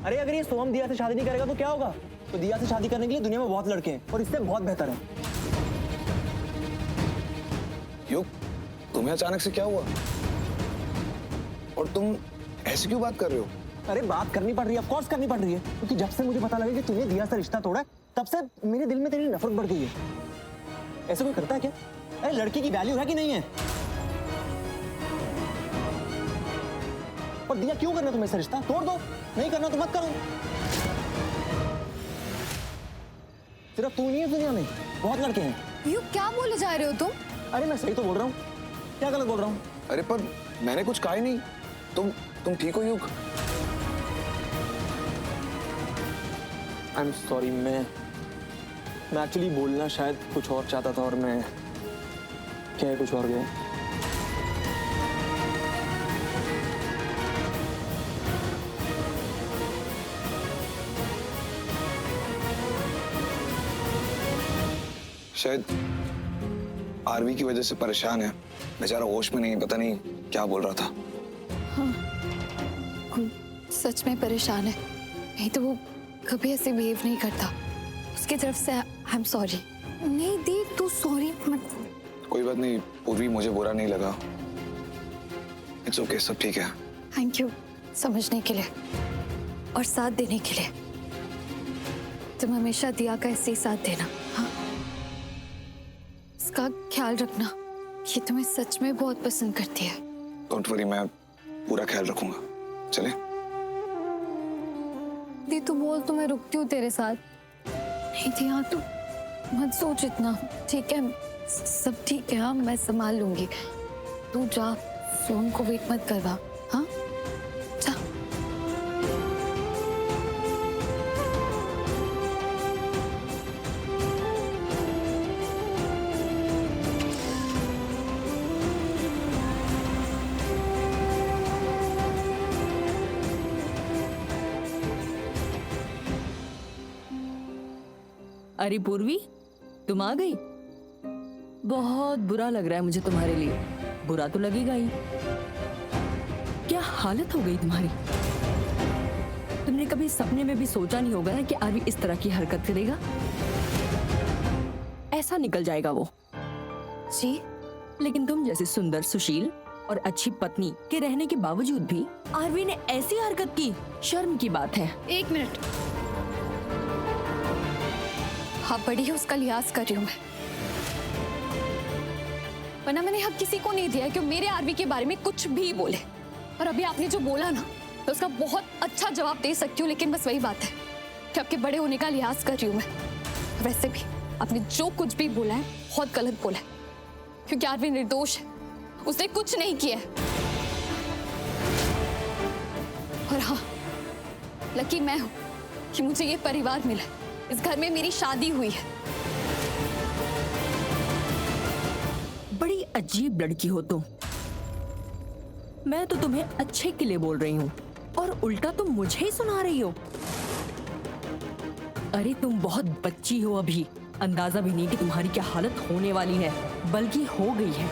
अरे अगर ये सोहम दिया से शादी नहीं करेगा तो क्या होगा? तो दिया से शादी करने के लिए दुनिया में बहुत लड़के हैं और इससे बहुत बेहतर है। युग, तुम्हें अचानक से क्या हुआ? और तुम ऐसे क्यों बात कर रहे हो? अरे बात करनी पड़ रही है, ऑफ कोर्स करनी पड़ रही है, क्योंकि जब से मुझे पता लगा कि तूने दिया से रिश्ता तोड़ा है, तब से मेरे दिल में तेरी नफरत बढ़ गई है। ऐसा कोई करता है क्या? अरे लड़की की वैल्यू है कि नहीं है? और दिया क्यों करना तुम्हें से रिश्ता? तोड़ दो, नहीं करना तो मत करो। सिर्फ तू नहीं है दुनिया में, बहुत लड़के हैं। यू क्या बोले जा रहे हो तुम? अरे मैं सही तो बोल रहा हूँ, क्या गलत बोल रहा हूँ? अरे पर मैंने कुछ कहा ही नहीं। तुम ठीक हो युग? आई एम सॉरी, मैं एक्चुअली बोलना शायद कुछ और चाहता था और मैं क्या कुछ और गया। शायद आरवी की वजह से परेशान है, बेचारा होश में नहीं, पता नहीं क्या बोल रहा था। हाँ, सच में परेशान है, नहीं तो वो कभी ऐसे बिहेव नहीं करता। उसकी तरफ से आई एम सॉरी। नहीं दी, तू सॉरी मत। कोई बात नहीं पूर्वी, मुझे बुरा नहीं लगा। इट्स ओके, सब ठीक है। थैंक यू समझने के लिए और साथ देने के लिए। तुम हमेशा दिया का ऐसे ही साथ देना। हाँ, इसका ख्याल रखना कि तुम्हें सच में बहुत पसंद करती है। डोंट वरी, मैं पूरा ख्याल रखूंगा। चले? दी तू बोल तो मैं रुकती हूँ तेरे साथ। नहीं दी, हाँ तू मत सोच इतना, ठीक है? सब ठीक है, हाँ मैं संभाल लूंगी। तू जा, सोन को वेट मत करवा। हाँ जा। अरे पूर्वी, तुम आ गई? बहुत बुरा लग रहा है मुझे तुम्हारे लिए। बुरा तो लगेगा ही। क्या हालत हो गई तुम्हारी? तुमने कभी सपने में भी सोचा नहीं होगा ना कि आरवी इस तरह की हरकत करेगा। ऐसा निकल जाएगा वो। जी, लेकिन तुम जैसे सुंदर, सुशील और अच्छी पत्नी के रहने के बावजूद भी आरवी ने ऐसी हरकत की, शर्म की बात है। एक मिनट। हाँ बड़ी है, उसका लिहाज कर रही हूँ मैं, वरना मैंने हक किसी को नहीं दिया कि मेरे आरवी के बारे में कुछ भी बोले। और अभी आपने जो बोला ना, तो उसका बहुत अच्छा जवाब दे सकती हूँ, लेकिन बस वही बात है कि आपके बड़े होने का लिहाज कर रही हूँ मैं। वैसे भी आपने जो कुछ भी बोला है बहुत गलत बोला है, क्योंकि आरवी निर्दोष है, उसने कुछ नहीं किया है। और हाँ, लकी मैं हूं कि मुझे ये परिवार मिला, इस घर में मेरी शादी हुई है। बड़ी अजीब लड़की हो तुम। मैं तो तुम्हें अच्छे के लिए बोल रही हूँ और उल्टा तुम मुझे ही सुना रही हो। अरे तुम बहुत बच्ची हो अभी, अंदाजा भी नहीं कि तुम्हारी क्या हालत होने वाली है, बल्कि हो गई है।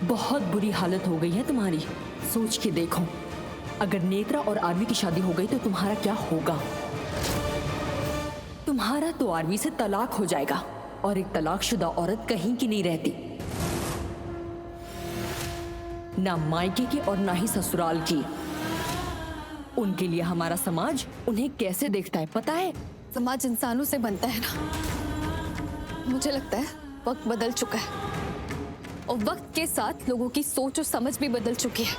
बहुत बुरी हालत हो गई है तुम्हारी। सोच के देखो, अगर नेत्रा और आरवी की शादी हो गई तो तुम्हारा क्या होगा? तुम्हारा तो आरवी से तलाक हो जाएगा और एक तलाकशुदा औरत कहीं की नहीं रहती, ना मायके की और ना ही ससुराल की। उनके लिए हमारा समाज उन्हें कैसे देखता है पता है? समाज इंसानों से बनता है ना। मुझे लगता है वक्त बदल चुका है और वक्त के साथ लोगों की सोच और समझ भी बदल चुकी है।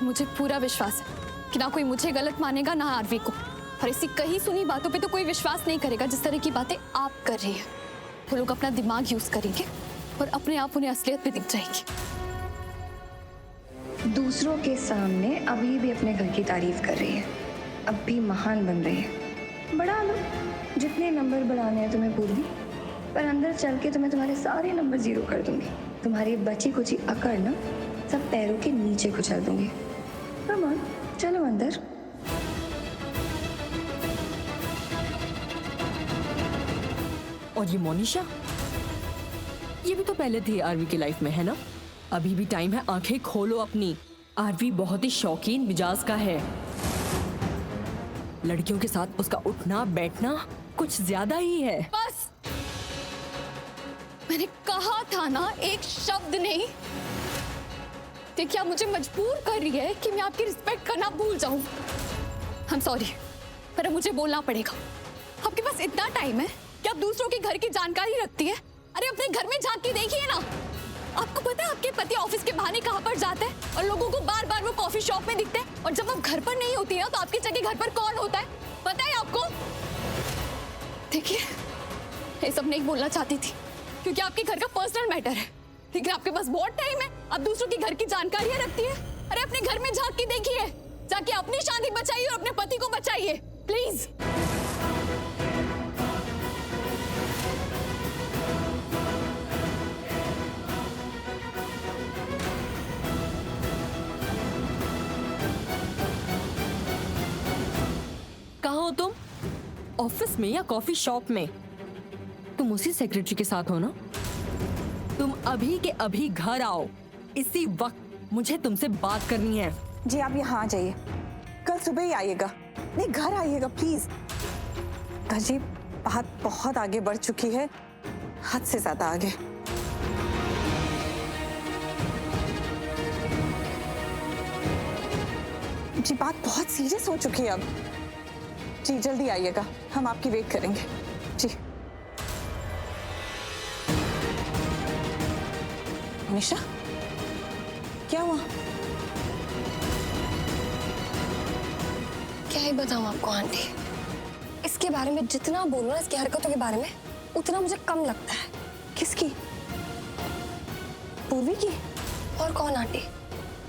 मुझे पूरा विश्वास है कि ना कोई मुझे गलत मानेगा ना आरवी को, और ऐसी कहीं सुनी बातों पे तो कोई विश्वास नहीं करेगा जिस तरह की बातें आप कर रही हैं। वो लोग अपना दिमाग यूज करेंगे और अपने आप उन्हें असलियत भी दिख जाएगी। दूसरों के सामने अभी भी अपने घर की तारीफ कर रही है, अब भी महान बन रही है। बढ़ा लो जितने नंबर बढ़ाने हैं तुम्हें पूर्वी, पर अंदर चल के तुम्हें तुम्हारे सारे नंबर जीरो कर दूंगी। तुम्हारी बची कुची अकड़ ना सब पैरों के नीचे कुचल दूंगी। कम ऑन, चलो अंदर। और ये मोनिशा, ये भी तो पहले थी आरवी की लाइफ में, है ना? अभी भी टाइम है, आंखें खोलो अपनी। आरवी बहुत ही शौकीन मिजाज का है। लड़कियों के साथ उसका उठना बैठना कुछ ज्यादा ही है। बस, मैंने कहा था ना, एक शब्द नहीं। देखिए, आप मुझे मजबूर कर रही है कि मैं आपकी रिस्पेक्ट करना भूल जाऊं। I'm sorry, पर अब मुझे बोलना पड़ेगा। आपके पास इतना टाइम है कि आप दूसरों के घर की जानकारी रखती है? अरे अपने घर में झांक के देखिए ना। आपको पता है आपके पति ऑफिस के बहाने कहाँ पर जाते हैं और लोगों को बार बार वो कॉफी शॉप में दिखते हैं, और जब आप घर पर नहीं होती है तो आपकी जगह घर पर कौन होता है, पता है आपको? देखिए, ये सब नहीं बोलना चाहती थी क्योंकि आपके घर का पर्सनल मैटर है, लेकिन आपके पास बहुत टाइम है। आप दूसरों के घर की जानकारियां रखती है। अरे अपने घर में झांक के देखिए, जाके अपनी शादी बचाइए और अपने पति को बचाइए, प्लीज। कहाँ हो तुम? ऑफिस में या कॉफी शॉप में? तुम उसी सेक्रेटरी के साथ हो ना? तुम अभी के अभी घर आओ, इसी वक्त मुझे तुमसे बात करनी है। जी आप यहाँ आ जाइए, कल सुबह ही आइएगा। नहीं, घर आइएगा प्लीज। जी बात बहुत आगे बढ़ चुकी है, हद से ज्यादा आगे। जी बात बहुत सीरियस हो चुकी है अब। जी जल्दी आइएगा, हम आपकी वेट करेंगे। जी निशा, क्या हुआ? क्या ही बताऊं आपको आंटी, इसके बारे में जितना बोलो ना, इसकी हरकतों के बारे में, उतना मुझे कम लगता है। किसकी? पूर्वी की? और कौन आंटी?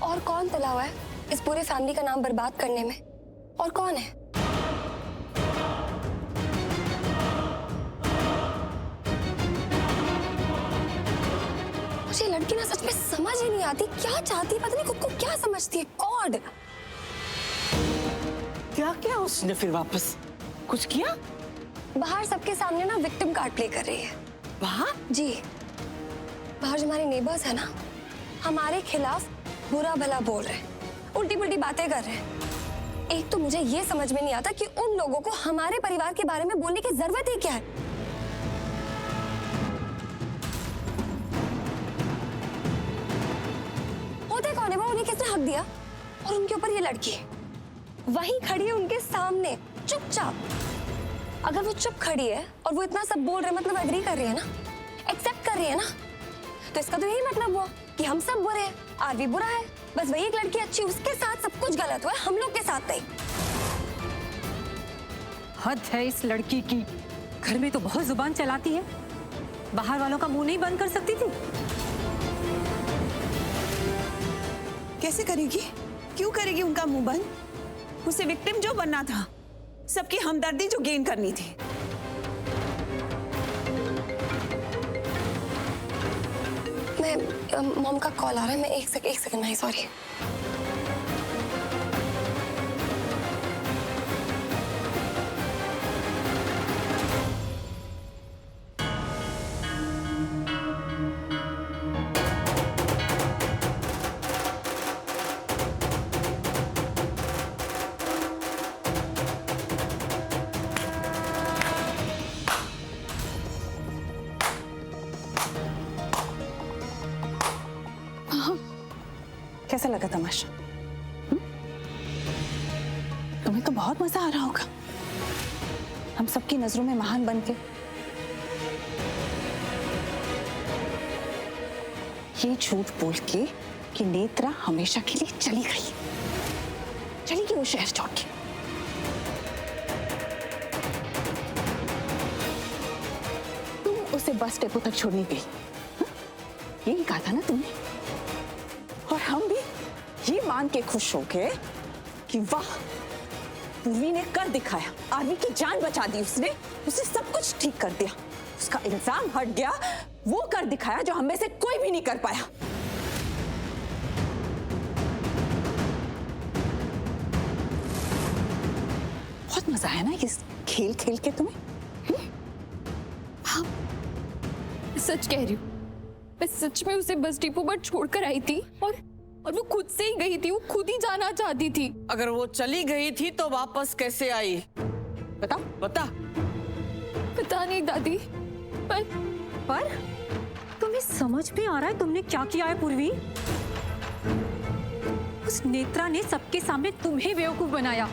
और कौन तुला हुआ है इस पूरे फैमिली का नाम बर्बाद करने में? और कौन है? मुझे लड़की ना सच में समझ ही नहीं आती, क्या चाहती, पता नहीं खुद को क्या समझती है। गॉड, क्या क्या उसने फिर वापस कुछ किया? बाहर सबके सामने ना विक्टिम कार्ड प्ले कर रही है। बाहर? जी, बाहर जो हमारे नेबर्स है ना, हमारे खिलाफ बुरा भला बोल रहे हैं, उल्टी पुल्टी बातें कर रहे हैं। एक तो मुझे ये समझ में नहीं आता कि उन लोगों को हमारे परिवार के बारे में बोलने की जरूरत ही क्या है। होते कौन है वो? उन्हें किसने हक दिया? और उनके ऊपर ये लड़की वहीं खड़ी है उनके सामने चुपचाप। अगर वो चुप खड़ी है और वो इतना सब बोल रहे हैं, मतलब एग्री कर रही है ना, एक्सेप्ट कर रही है ना, तो इसका तो यही मतलब हुआ कि हम सब बुरे हैं, आरवी बुरा है। बस वही एक लड़की अच्छी, उसके साथ सब कुछ गलत हुआ है, हम लोग के साथ नहीं। हद है इस लड़की की। घर में तो बहुत जुबान चलाती है, बाहर वालों का मुंह नहीं बंद कर सकती थी। कैसे करेगी? क्यों करेगी उनका मुंह बंद? उसे विक्टिम जो बनना था, सबकी हमदर्दी जो गेन करनी थी। मैं मॉम का कॉल आ रहा है, मैं एक सेकंड में, सॉरी। कैसा लगा तमाशा? तुम्हें तो बहुत मजा आ रहा होगा, हम सबकी नजरों में महान बन के। ये झूठ बोल के कि नेत्रा हमेशा के लिए चली गई वो शहर छोड़ के। तुम उसे बस डेपो तक छोड़ने गई, यही कहा था ना तुमने? और हम भी ये मान के खुश हो गए कि वाह, पूर्वी ने कर दिखाया, आरवी की जान बचा दी उसने सब कुछ ठीक कर दिया, उसका इल्जाम हट गया, वो कर दिखाया जो हम में से कोई भी नहीं कर पाया। बहुत मजा आया ना इस खेल खेल के तुम्हें? हाँ, सच कह रही हूँ। मैं सच में उसे बस डिपो पर छोड़कर आई थी और और वो खुद से ही गई थी, वो खुद ही जाना चाहती थी। अगर वो चली गई थी तो वापस कैसे आई? बता। बता। पता नहीं दादी, पर तुम्हें समझ में आ रहा है तुमने क्या किया है पूर्वी? उस नेत्रा ने सबके सामने तुम्हें बेवकूफ बनाया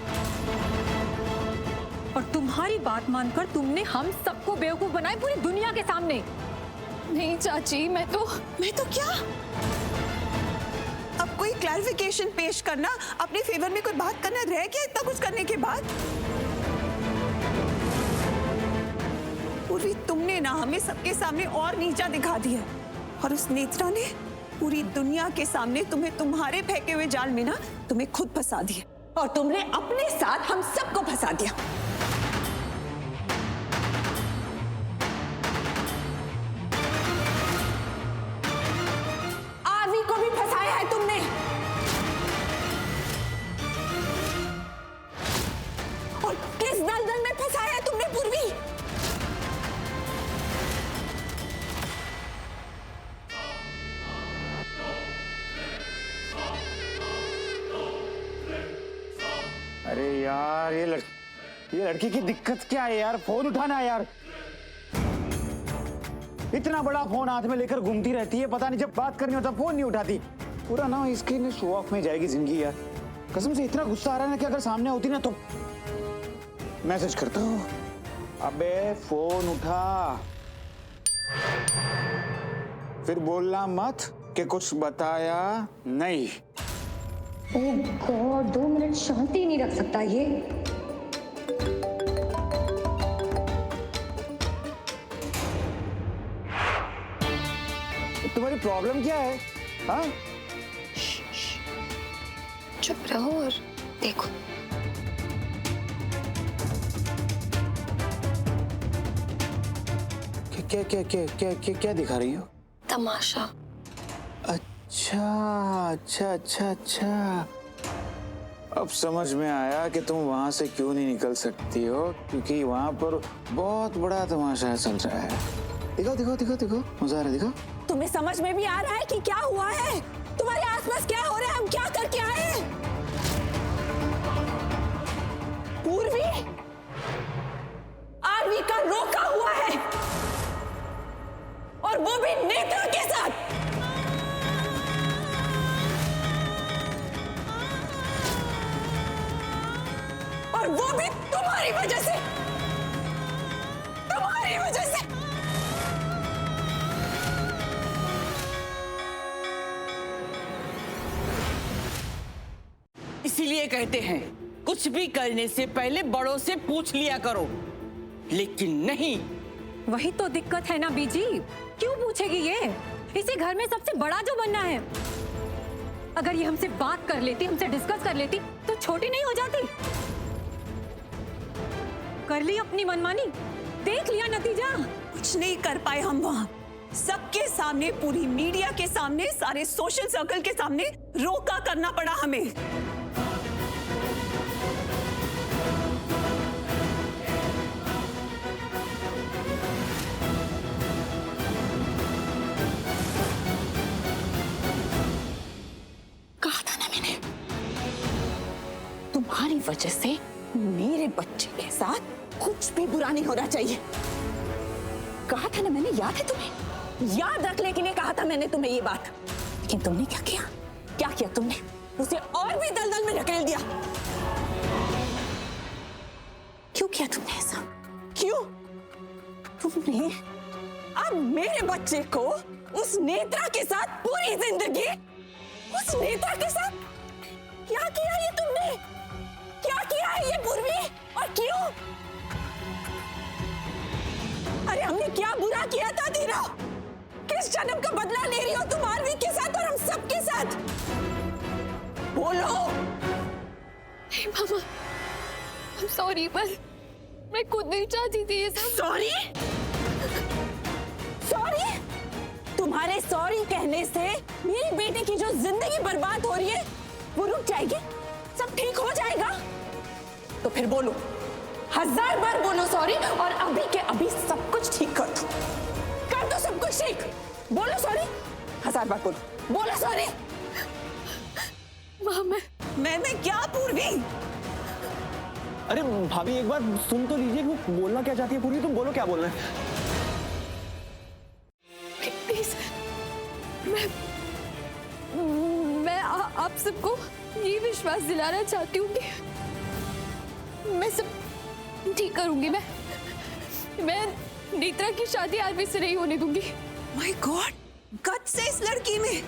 और तुम्हारी बात मानकर तुमने हम सबको बेवकूफ बनाया पूरी दुनिया के सामने। नहीं चाची, मैं तो क्या? अब कोई क्लैरिफिकेशन पेश करना, अपने फेवर में कोई बात करना रह गया इतना कुछ करने के बाद? पूर्वी, तुमने ना हमें सबके सामने और नीचा दिखा दिया और उस नेत्रा ने पूरी दुनिया के सामने तुम्हें तुम्हारे फेंके हुए जाल में ना तुम्हें खुद फंसा दिया और तुमने अपने साथ हम सबको फंसा दिया। आरवी को भी फंसाया है तुमने और किस दलदल में फंसाया है तुमने पूर्वी? अरे यार, ये लड़की की दिक्कत क्या है यार? फोन उठाना है यार। इतना बड़ा फोन हाथ में लेकर घूमती रहती है, पता नहीं जब बात करनी होता फोन नहीं उठाती। पूरा ना इसकी शो ऑफ में जाएगी जिंदगी यार। कसम से इतना गुस्सा आ रहा है ना कि अगर सामने होती ना तो मैसेज करता हूँ। अबे फोन उठा, फिर बोलना मत कि कुछ बताया नहीं। ओह गॉड, 2 मिनट शांति नहीं रख सकता ये। तुम्हारी प्रॉब्लम क्या है? हाँ? चुप रहो और देखो। क्या दिखा रही हो? तमाशा। अच्छा अच्छा अच्छा अच्छा, अब समझ में आया कि तुम वहां से क्यों नहीं निकल सकती हो, क्योंकि वहां पर बहुत बड़ा तमाशा चल रहा है। दिखाओ दिखाओ दिखाओ दिखाओ, मजा आ रहा है, दिखाओ। तुम्हें समझ में भी आ रहा है कि क्या हुआ है? तुम्हारे आसपास क्या हो रहा है? हम क्या करके आए हैं? पूर्वी, आरवी का रोका हुआ है और वो भी नेत्रा के साथ। और वो भी तुम्हारी वजह से, तुम्हारी वजह से। इसीलिए कहते हैं कुछ भी करने से पहले बड़ों से पूछ लिया करो, लेकिन नहीं। वही तो दिक्कत है ना बीजी, क्यों पूछेगी ये? इसी घर में सबसे बड़ा जो बनना है। अगर ये हमसे बात कर लेती, हमसे डिस्कस कर लेती तो छोटी नहीं हो जाती। कर ली अपनी मनमानी, देख लिया नतीजा। कुछ नहीं कर पाए हम वहां, सबके सामने, पूरी मीडिया के सामने, सारे सोशल सर्कल के सामने रोका करना पड़ा हमें। कहा था ना मैंने, तुम्हारी वजह से मेरे बच्चे के साथ कुछ भी बुरा नहीं होना चाहिए। कहा था ना मैंने, याद है तुम्हें? याद रखने के लिए कहा था मैंने तुम्हें ये बात। लेकिन तुमने क्या किया? क्या किया तुमने? उसे और भी दलदल में ढकेल दिया। क्यों किया तुमने ऐसा? क्यों? तुमने अब मेरे बच्चे को उस नेत्रा के साथ पूरी जिंदगी, उस नेत्रा के साथ क्या किया ये तुमने? क्या किया है ये पूर्वी, और क्यों? अरे हमने क्या बुरा किया था धीरा? किस जन्म का बदला ले रही हो तुम आरवी के साथ और हम सबके साथ? बोलो। हे मामा, I'm sorry, बस मैं खुद नहीं चाहती थी ये सब। सॉरी? सॉरी? तुम्हारे सॉरी कहने से मेरी बेटी की जो जिंदगी बर्बाद हो रही है वो रुक जाएगी? सब ठीक हो जाएगा? तो फिर बोलो, 1000 बार बोलो सॉरी और अभी के अभी सब कुछ ठीक कर दो सब कुछ ठीक। बोलो सॉरी, 1000 बार बोलो, बोलो सॉरी। माँ मैं क्या पूर्वी? अरे भाभी एक बार सुन तो लीजिए, वो बोलना क्या चाहती है पूरी, तुम बोलो क्या बोलना है। प्लीज, मैं आप सबको ये विश्वास दिलाना चाहती हूँ कि मैं सब ठीक करूंगी। मैं नेत्रा की शादी आरवी से नहीं होने दूंगी। माय गॉड, गट से इस लड़की में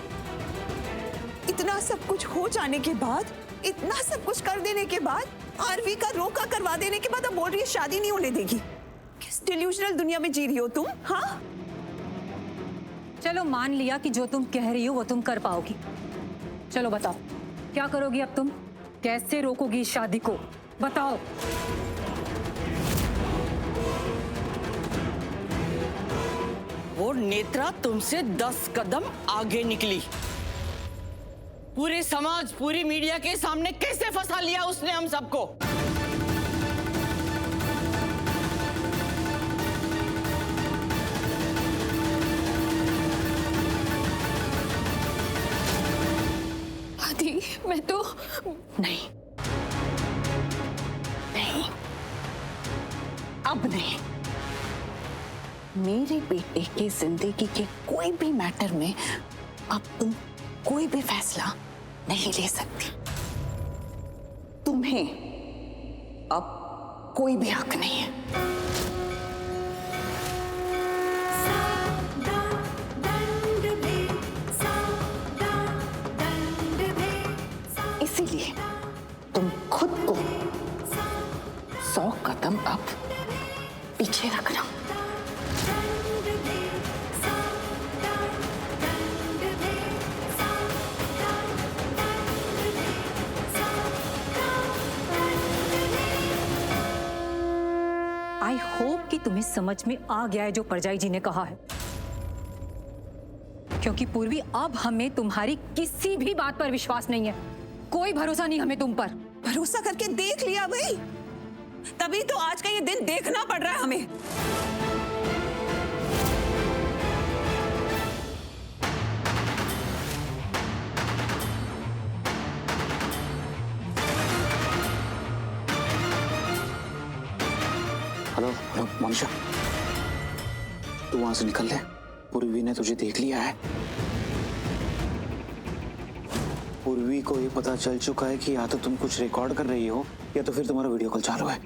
इतना सब कुछ हो जाने के बाद, इतना सब कुछ कर देने के बाद, आरवी का रोका करवा देने के बाद अब बोल रही है शादी नहीं होने देगी। किस डिल्यूजनल दुनिया में जी रही हो तुम? हाँ, चलो मान लिया कि जो तुम कह रही हो वो तुम कर पाओगी। चलो बताओ, क्या करोगी अब तुम? कैसे रोकोगी इस शादी को? बताओ। वो नेत्रा तुमसे 10 कदम आगे निकली। पूरे समाज, पूरी मीडिया के सामने कैसे फंसा लिया उसने हम सबको। आदि, मैं तो नहीं नहीं, अब नहीं। मेरे बेटे की जिंदगी के कोई भी मैटर में अब तुम कोई भी फैसला नहीं ले सकती। तुम्हें अब कोई भी हक नहीं है। इसीलिए तुम खुद को 100 कदम अब पीछे रखना। आई होप कि तुम्हें समझ में आ गया है जो परजाई जी ने कहा है, क्योंकि पूर्वी अब हमें तुम्हारी किसी भी बात पर विश्वास नहीं है। कोई भरोसा नहीं हमें तुम पर। भरोसा करके देख लिया भाई, तभी तो आज का ये दिन देखना पड़ रहा है हमें। हेलो हेलो मोनिशा, तू वहां से निकल ले। पूर्वी ने तुझे देख लिया है। पूर्वी को ये पता चल चुका है कि या तो तुम कुछ रिकॉर्ड कर रही हो या तो फिर तुम्हारा वीडियो कॉल चालू है।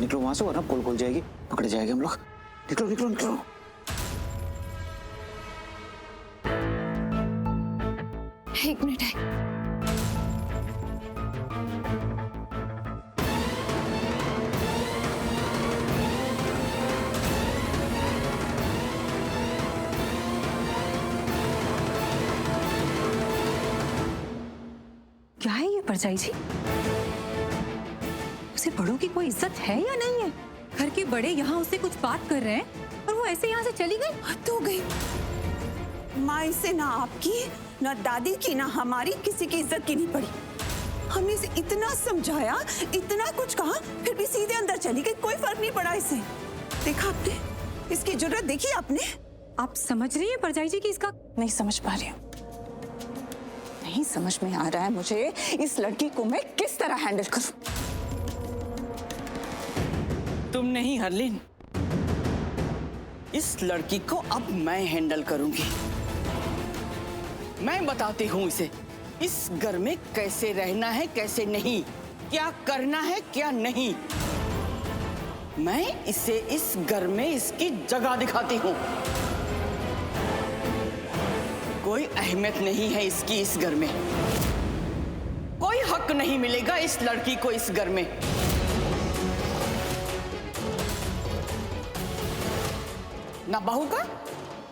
निकलो वहां से, वरना पोल खोल जाएगी, पकड़े जाएंगे हम लोग। निकलो निकलो निकलो। एक मिनट है। क्या है ये परजाई जी? उसे बड़ों की कोई इज्जत है या नहीं है? घर के बड़े यहाँ उससे कुछ बात कर रहे हैं और वो ऐसे यहाँ से चली गई। हद हो गई। माँ से ना आपकी, ना दादी की, ना हमारी किसी की इज्जत की नहीं पड़ी। हमने इसे इतना समझाया, इतना कुछ कहा, फिर भी सीधे अंदर चली गई। कोई फर्क नहीं पड़ा इसे। देखा आपने? इसकी जरूरत देखी आपने? आप समझ रही है परजाई जी कि इसका नहीं समझ पा रही हूँ। नहीं समझ में आ रहा है मुझे इस लड़की को मैं किस तरह हैंडल करूं। तुम नहीं हरलीन, इस लड़की को अब मैं हैंडल करूंगी। मैं बताती हूं इसे इस घर में कैसे रहना है, कैसे नहीं, क्या करना है, क्या नहीं। मैं इसे इस घर में इसकी जगह दिखाती हूं। कोई अहमियत नहीं है इसकी इस घर में। कोई हक नहीं मिलेगा इस लड़की को इस घर में। ना बहू का,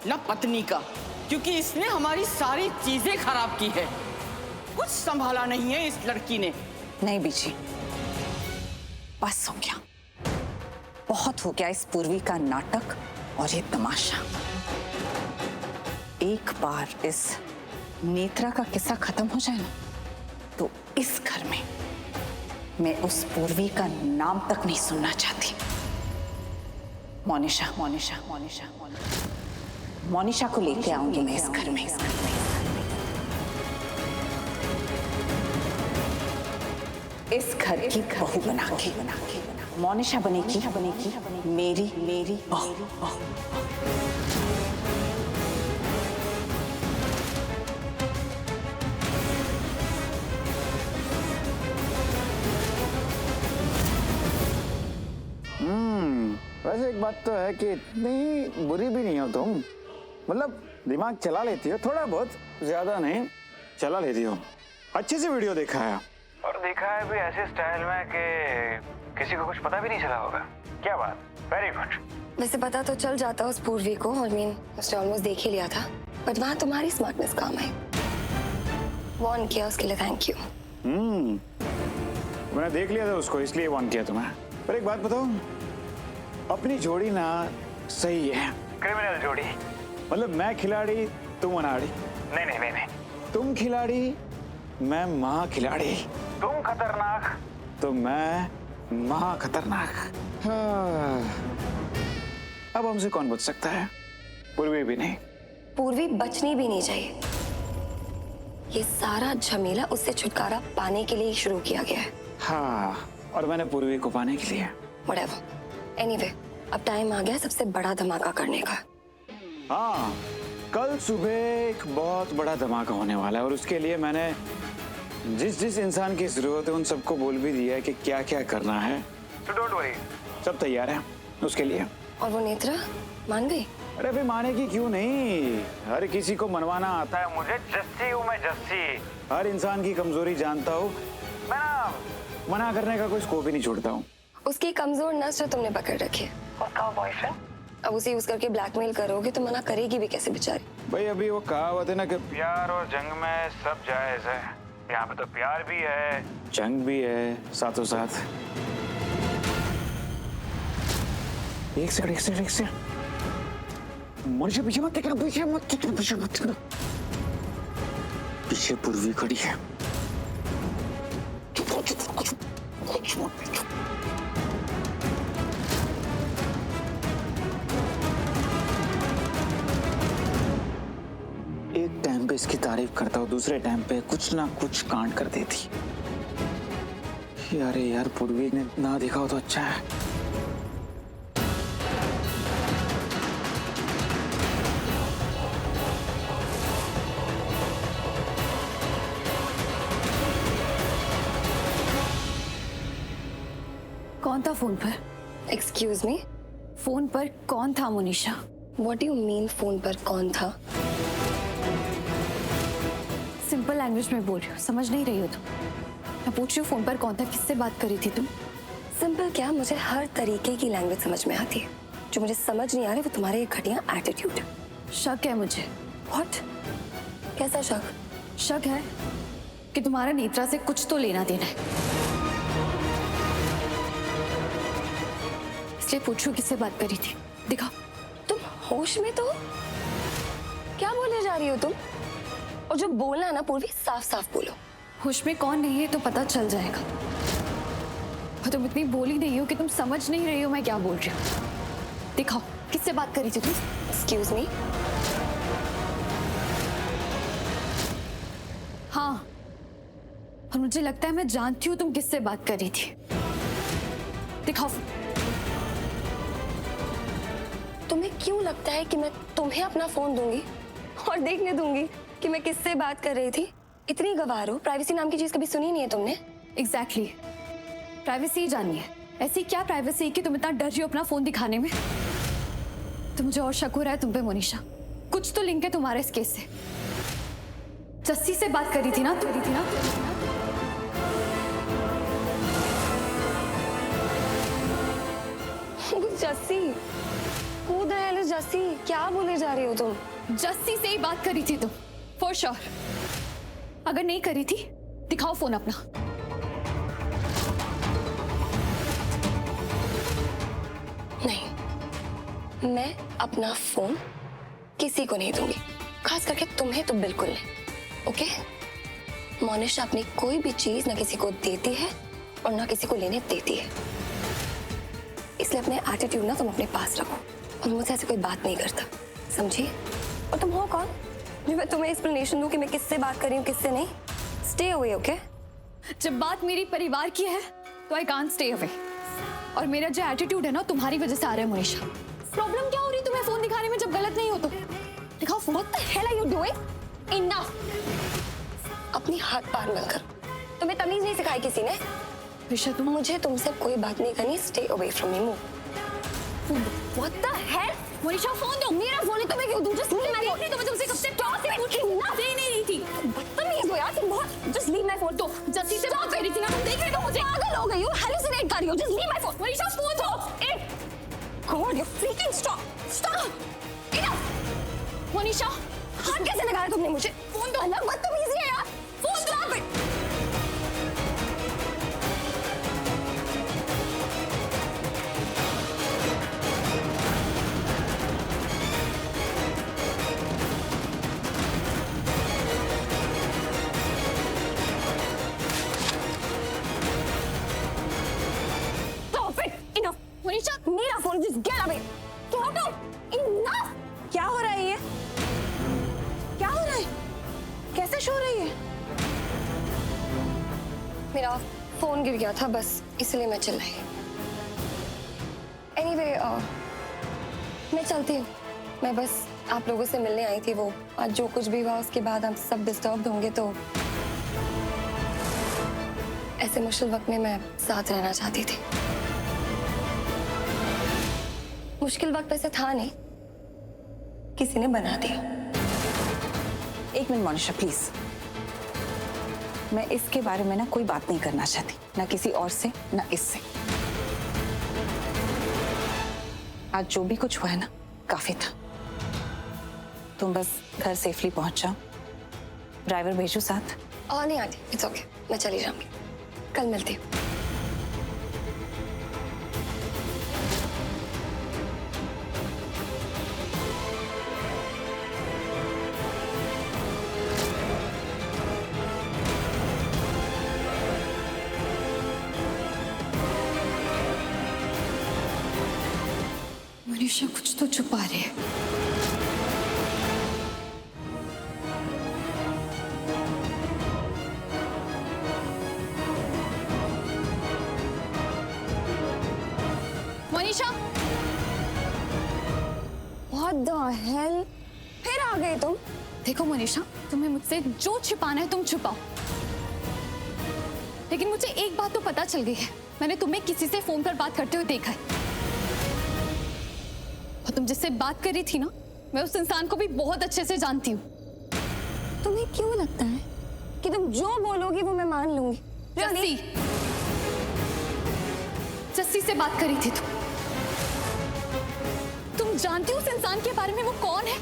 ना पत्नी का, क्योंकि इसने हमारी सारी चीजें खराब की है। कुछ संभाला नहीं है इस लड़की ने। नहीं बीजी, बस हो गया, बहुत हो गया इस पूर्वी का नाटक और ये तमाशा। एक बार इस नेत्रा का किस्सा खत्म हो जाए ना, तो इस घर में मैं उस पूर्वी का नाम तक नहीं सुनना चाहती। मोनिशा मोनिशा मोनिशा मोनिशा को लेके आऊंगी मैं इस घर में। इस घर की बहू बना के मोनिशा बनेगी मेरी बहू। वैसे एक बात तो है कि इतनी बुरी भी नहीं हो तुम, मतलब दिमाग चला लेती हो थोड़ा बहुत, ज्यादा नहीं चला लेती हो। अच्छे से वीडियो देखा है और देखा है भी ऐसे स्टाइल में कि किसी को कुछ पता भी नहीं चला होगा। क्या बात, वेरी गुड। वैसे पता तो चल जाता उस पूर्वी को, I mean, उसने ऑलमोस्ट देख ही लिया था, बट वहाँ तुम्हारी स्मार्टनेस काम आई। वॉर्न किया उसके लिए थैंक यू। मैंने देख लिया था उसको, इसलिए वॉर्न किया तुम्हें। पर एक बात बताओ, अपनी जोड़ी ना सही है, क्रिमिनल जोड़ी। मतलब मैं खिलाड़ी तुम अनाड़ी। नहीं, तुम खिलाड़ी मैं महा खिलाड़ी। तुम खतरनाक तो मैं महा खतरनाक। हाँ। अब हमसे कौन बच सकता है? पूर्वी भी नहीं। पूर्वी बचनी भी नहीं चाहिए। ये सारा झमेला उससे छुटकारा पाने के लिए शुरू किया गया है। हाँ, और मैंने पूर्वी को पाने के लिए। Whatever. Anyway, अब टाइम आ गया सबसे बड़ा धमाका करने का। हाँ, कल सुबह एक बहुत बड़ा धमाका होने वाला है और उसके लिए मैंने जिस इंसान की जरूरत है उन सबको बोल भी दिया है कि क्या क्या करना है। So don't worry, सब तैयार है उसके लिए। और वो नेत्रा मान गई? अरे भाई मानेगी क्यों नहीं, हर किसी को मनवाना आता है। मुझे जस्सी हूँ मैं, जस्सी। हर इंसान की कमजोरी जानता हूँ मैं ना, मना करने का कोई स्कोप ही नहीं छोड़ता हूँ। उसकी कमजोर नस जो तुमने पकड़ रखी है, उसका बॉयफ्रेंड, अब उसे यूज करके ब्लैकमेल करोगे तो मना करेगी भी कैसे बेचारी? भाई अभी वो कहावत है ना कि प्यार और जंग में सब जायज है। यहाँ पे तो प्यार भी है, जंग भी है साथों साथ। एक सेकंड मुझे पीछे मत देखना, पीछे पूर्वी खड़ी है। एक टाइम पे इसकी तारीफ करता हूँ, दूसरे टाइम पे कुछ ना कुछ कांड कर देती। अरे यार, पूर्वी ने ना देखा हो तो अच्छा है। कौन था फोन पर? एक्सक्यूज मी, फोन पर कौन था Monisha? What do you mean phone पर कौन था? सिंपल लैंग्वेज में बोल रही हूँ, समझ नहीं रही हो तुम? मैं पूछ रही हूँ फोन पर कौन था, किससे बात कर रही थी तुम? सिंपल क्या, मुझे हर तरीके की लैंग्वेज समझ में आती है। जो मुझे समझ नहीं आ रही वो तुम्हारे ये घटिया एटीट्यूड। शक है मुझे। व्हाट? कैसा शक? शक है कि तुम्हारा नेत्रा से कुछ तो लेना देना है, इसलिए पूछू किससे बात करी थी। दिखाओ। तुम होश में तो हो? क्या बोले जा रही हो तुम? और जो बोलना है ना पूर्वी, साफ साफ बोलो। होश में कौन नहीं है तो पता चल जाएगा। और तुम इतनी बोली नहीं हो कि तुम समझ नहीं रही हो मैं क्या बोल रही हूँ। दिखाओ किससे बात करी थी तुम? Excuse me. हाँ, और मुझे लगता है मैं जानती हूँ तुम किससे बात कर रही थी। दिखाओ। तुम्हें क्यों लगता है कि मैं तुम्हें अपना फोन दूंगी और देखने दूंगी कि मैं किससे बात कर रही थी? इतनी गवार हो, प्राइवेसी नाम की चीज कभी सुनी नहीं है तुमने? एग्जैक्टली, प्राइवेसी ही जाननी है। ऐसी क्या प्राइवेसी कि तुम इतना डर रही हो अपना फोन दिखाने में? तो मुझे और शक हो रहा है तुम पे मोनिशा, कुछ तो लिंक है तुम्हारे इस केस से। जस्सी से बात करी थी ना तू? Jassi, Who the hell is Jassi? क्या बोले जा रही हो तुम? जस्सी से ही बात करी थी तुम, फॉर श्योर। अगर नहीं करी थी दिखाओ फोन अपना। नहीं, मैं अपना फोन किसी को नहीं दूंगी, खास करके तुम्हें तो बिल्कुल नहीं। ओके? मोनिशा अपनी कोई भी चीज ना किसी को देती है और ना किसी को लेने देती है, इसलिए अपने एटीट्यूड ना तुम अपने पास रखो और मुझसे ऐसे कोई बात नहीं करता, समझी? और तुम हो कौन जो मैं तुम्हें एक्सप्लेनेशन दूं कि मैं किससे बात कर रही हूँ किससे नहीं? Stay away, okay? जब बात मेरी परिवार की है तो आई कांट स्टे अवे। और मेरा जो एटीट्यूड है ना तुम्हारी वजह से आ रहा है मोनिशा। प्रॉब्लम क्या हो रही तुम्हें फोन दिखाने में जब गलत नहीं हो तो? दिखाओ। What the hell are you doing? Enough. अपनी हाथ पार मत कर। तुम्हें तमीज नहीं सिखाई किसी ने? ऋषा तुम मुझे तुमसे कोई बात नहीं करनी। Stay away from me. Move. What the hello? Monisha phone दो। मेरा फोन है तो मैं क्यों दूं? Just leave my phone. तो मैं तुमसे कब से टॉस से पूछ दे नहीं रही थी। बदतमीज हो यार तुम बहुत। Just leave my phone. तो जस्सी से बात कर रही थी ना, तुम देख रहे हो मुझे? पागल हो गई हो, हेलुसिनेट कर रही हो। Just leave my phone. Monisha phone दो। ए god you freaking stop stop. Enough. Monisha हाथ कैसे लगाया तुमने मुझे? फोन दो। अलग बदतमीजी है यार। फोन दो। मोनिशा मेरा फोन। Just get away. तो हटो। इनफ। क्या हो रहा है ये? क्या हो रहा है? कैसे शो रही है? मेरा फोन गिर गया था बस इसलिए मैं चिल्लाई। एनीवे मैं चलती हूँ। मैं बस आप लोगों से मिलने आई थी। वो आज जो कुछ भी हुआ उसके बाद हम सब डिस्टर्ब होंगे तो ऐसे मुश्किल वक्त में मैं साथ रहना चाहती थी। मुश्किल वक्त वैसे था नहीं, किसी ने बना दिया। एक मिनट मोनिशा प्लीज। मैं इसके बारे में ना कोई बात नहीं करना चाहती, ना किसी और से ना इससे। आज जो भी कुछ हुआ है ना काफी था। तुम बस घर सेफली पहुंच जाओ। ड्राइवर भेजो साथ? नहीं आंटी, इट्स ओके। मैं चली जाऊंगी। कल मिलती हूँ। मोनिशा कुछ तो छुपा रही है। Monisha What the hell? फिर आ गए तुम? देखो मोनिशा, तुम्हें मुझसे जो छिपाना है तुम छुपाओ, लेकिन मुझे एक बात तो पता चल गई है। मैंने तुम्हें किसी से फोन पर बात करते हुए देखा है, और तुम जिससे बात कर रही थी ना, मैं उस इंसान को भी बहुत अच्छे से जानती हूँ। तुम्हें क्यों लगता है कि तुम जो बोलोगी वो मैं मान लूंगी? जस्सी, जस्सी से बात करी थी तुम जानती हो उस इंसान के बारे में? वो कौन है?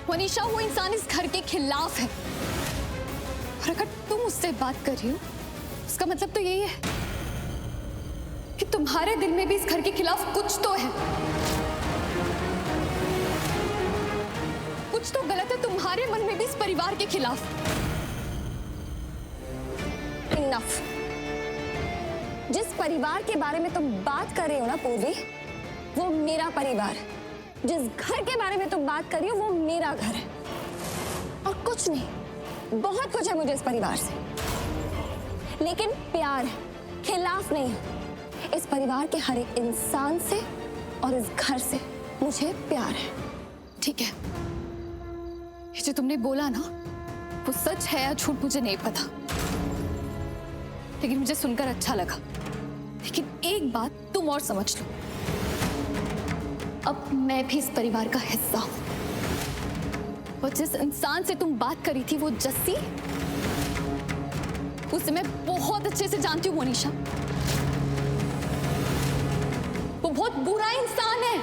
मनीषा, वो इंसान इस घर के खिलाफ है, और अगर तुम उससे बात कर रही हो उसका मतलब तो यही है कि तुम्हारे दिल में भी इस घर के खिलाफ कुछ तो है। कुछ तो गलत है तुम्हारे मन में भी इस परिवार के खिलाफ। इनफ। जिस परिवार के बारे में तुम बात कर रहे हो ना पूर्वी, वो मेरा परिवार है। जिस घर के बारे में तुम बात कर रही हो वो मेरा घर है, और कुछ नहीं, बहुत कुछ है मुझे इस परिवार से, लेकिन प्यार है, खिलाफ नहीं है। इस परिवार के हर एक इंसान से और इस घर से मुझे प्यार है। ठीक है, ये जो तुमने बोला ना वो सच है या झूठ मुझे नहीं पता, लेकिन मुझे सुनकर अच्छा लगा। लेकिन एक बात तुम और समझ लो, अब मैं भी इस परिवार का हिस्सा हूं, और जिस इंसान से तुम बात करी थी वो जस्सी, उसे मैं बहुत अच्छे से जानती हूँ मोनिशा। वो बहुत बुरा इंसान है,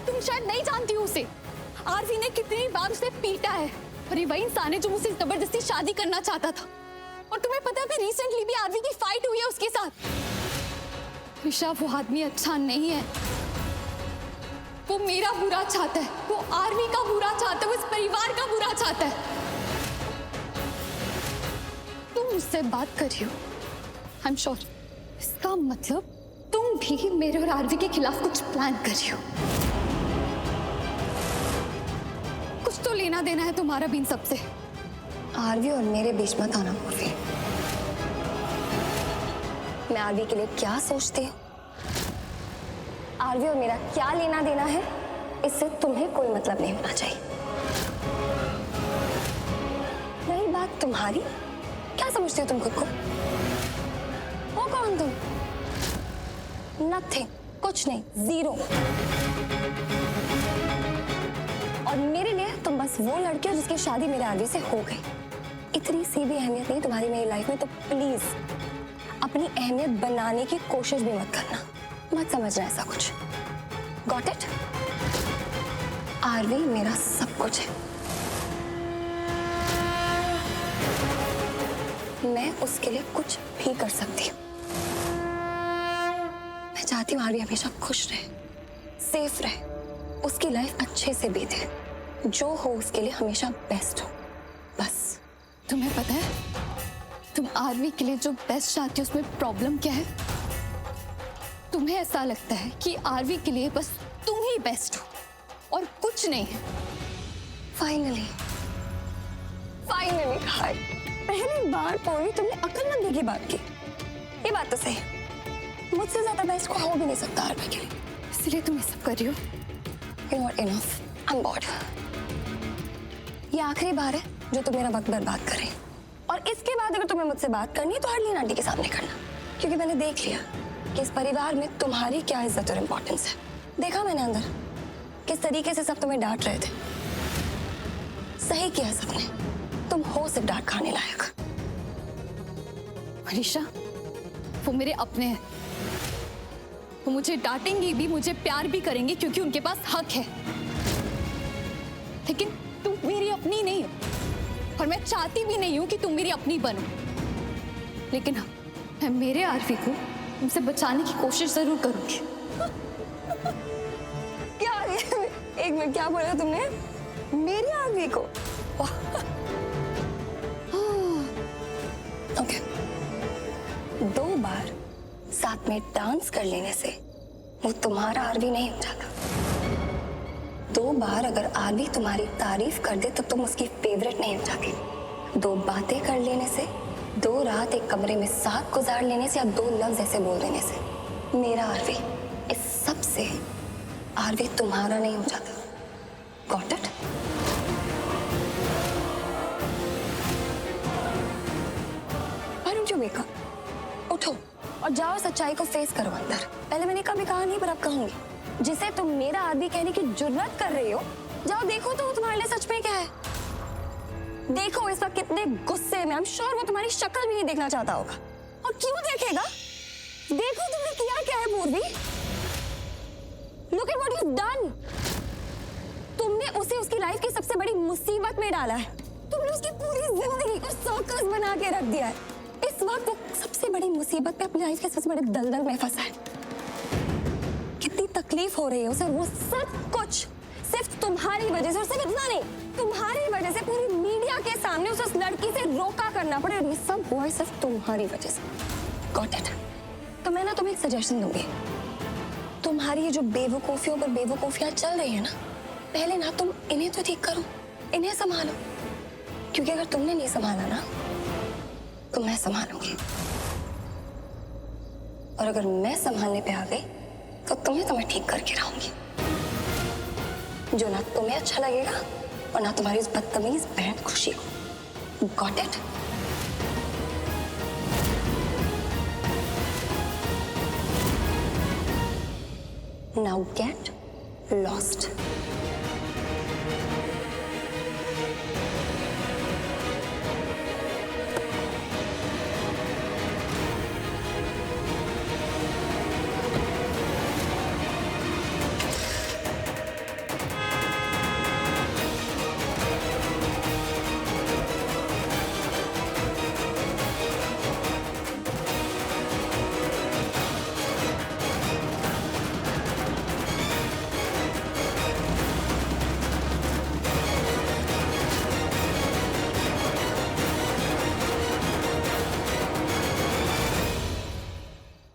तुम शायद नहीं जानती हो उसे। आरवी ने कितनी बार उसे पीटा है, और ये वही इंसान है जो मुझसे जबरदस्ती शादी करना चाहता था। और तुम्हें पता है अभी रिसेंटली भी आरवी की फाइट हुई है उसके साथ। ऋषा, वो आदमी अच्छा नहीं है, वो मेरा बुरा चाहता है, वो आरवी का बुरा चाहता है, वो इस परिवार का बुरा चाहता है। तुम मुझसे बात कर रही हो, आई एम श्योर इसका मतलब तुम भी मेरे और आरवी के खिलाफ कुछ प्लान कर रही हो। कुछ तो लेना देना है तुम्हारा भी इन सबसे, आरवी और मेरे बीच मत आना पूर्वी। मैं आरवी के लिए क्या सोचती हूँ, आरवी और मेरा क्या लेना देना है, इससे तुम्हें कोई मतलब नहीं होना चाहिए। रही बात तुम्हारी, क्या समझती हो तुम खुद को? वो कौन तुम? नथिंग, कुछ नहीं, जीरो। और मेरे लिए तुम बस वो लड़की हो जिसकी शादी मेरे आगे से हो गई। इतनी सी भी अहमियत नहीं तुम्हारी मेरी लाइफ में, तो प्लीज अपनी अहमियत बनाने की कोशिश भी मत करना, मत समझना ऐसा कुछ। Got it? आरवी मेरा सब कुछ है, मैं उसके लिए कुछ भी कर सकती हूँ। मैं चाहती हूँ आरवी हमेशा खुश रहे, सेफ रहे, उसकी लाइफ अच्छे से बीते, जो हो उसके लिए हमेशा बेस्ट हो, बस। तुम्हें पता है तुम आरवी के लिए जो बेस्ट चाहती हो उसमें प्रॉब्लम क्या है? तुम्हें ऐसा लगता है कि आरवी के लिए बस तुम ही बेस्ट हो और कुछ नहीं है। फाइनली हाय, पहली बार पूरी तुमने अक्लमंदी की बात की। ये बात तो सही है, मुझसे ज्यादा बेस्ट को हो भी नहीं सकता आरवी के लिए, इसलिए तुम ये सब कर रही हो। You know what, enough. I'm bored. ये आखिरी बार है जो तुम मेरा वक्त बर्बाद कर रही हो। और इसके बाद अगर तुम्हें मुझसे बात करनी है तो हरलीन आंटी के सामने करना, क्योंकि मैंने देख लिया कि इस परिवार में तुम्हारी क्या इज्जत और इम्पोर्टेंस है। देखा मैंने अंदर किस तरीके से सब तुम्हें डांट रहे थे। सही किया सबने, तुम हो सिर्फ डांट खाने लायक। मनीषा, वो मेरे अपने हैं, वो मुझे डांटेंगी भी, मुझे प्यार भी करेंगे क्योंकि उनके पास हक है। लेकिन तुम मेरी अपनी नहीं हो और मैं चाहती भी नहीं हूं कि तुम मेरी अपनी बनो। लेकिन हाँ, मैं मेरे आरवी को तुमसे बचाने की कोशिश जरूर करूंगी। क्या? एक मिनट, क्या बोला तुमने? मेरी आरवी को? ओके, 2 बार साथ में डांस कर लेने से वो तुम्हारा आरवी नहीं हो जाता। 2 बार अगर आरवी तुम्हारी तारीफ कर दे तो तुम उसकी फेवरेट नहीं हो जाती। 2 बातें कर लेने से, 2 रात एक कमरे में साथ गुजार लेने से, या 2 लफ्ज ऐसे बोल देने से मेरा आरवी, इस सब से आरवी तुम्हारा नहीं हो जाता। Got it? Why don't you wake up? उठो और जाओ, सच्चाई को फेस करो अंदर। पहले मैंने कभी कहा नहीं, पर अब कहूंगी। जिसे तुम मेरा आदमी कहने की जुर्रत कर रही हो, जाओ देखो तो वो तुम्हारे लिए सच में क्या है। देखो इस वक्त कितने गुस्से में। I'm sure वो तुम्हारी शक्ल भी नहीं देखना चाहता होगा। और क्यों देखेगा? देखो तुमने किया क्या है पूर्वी। Look at what you've done. तुमने उसे उसकी लाइफ की सबसे बड़ी मुसीबत में डाला है। तुमने उसकी पूरी जिंदगी को सर्कस बना के रख दिया है। इस वक्त वो सबसे बड़ी मुसीबत पे, अपनी लाइफ के सबसे बड़े दलदल में फंसा है। कितनी तकलीफ हो रही है उसे, वो सब कुछ सिर्फ तुम्हारी वजह से। और सिर्फ इतना नहीं, तुम्हारी वजह से पूरी मीडिया के सामने उसे उस लड़की से रोका करना पड़े। और ये सब हुआ है सिर्फ तुम्हारी वजह से। Got it? तो मैं ना तुम्हें एक सजेशन दूंगी। तुम्हारी ये जो बेवकूफियों पर बेवकूफियां चल रही है ना, पहले ना तुम इन्हें तो ठीक करो, इन्हें संभालो। क्योंकि अगर तुमने नहीं संभाला ना तो मैं संभालूंगी। और अगर मैं संभालने पे आ गई तो तुम्हें ठीक करके रहूंगी, जो ना तुम्हें अच्छा लगेगा और ना तुम्हारी उस बदतमीज बहन खुशी को। Got it? Now get lost.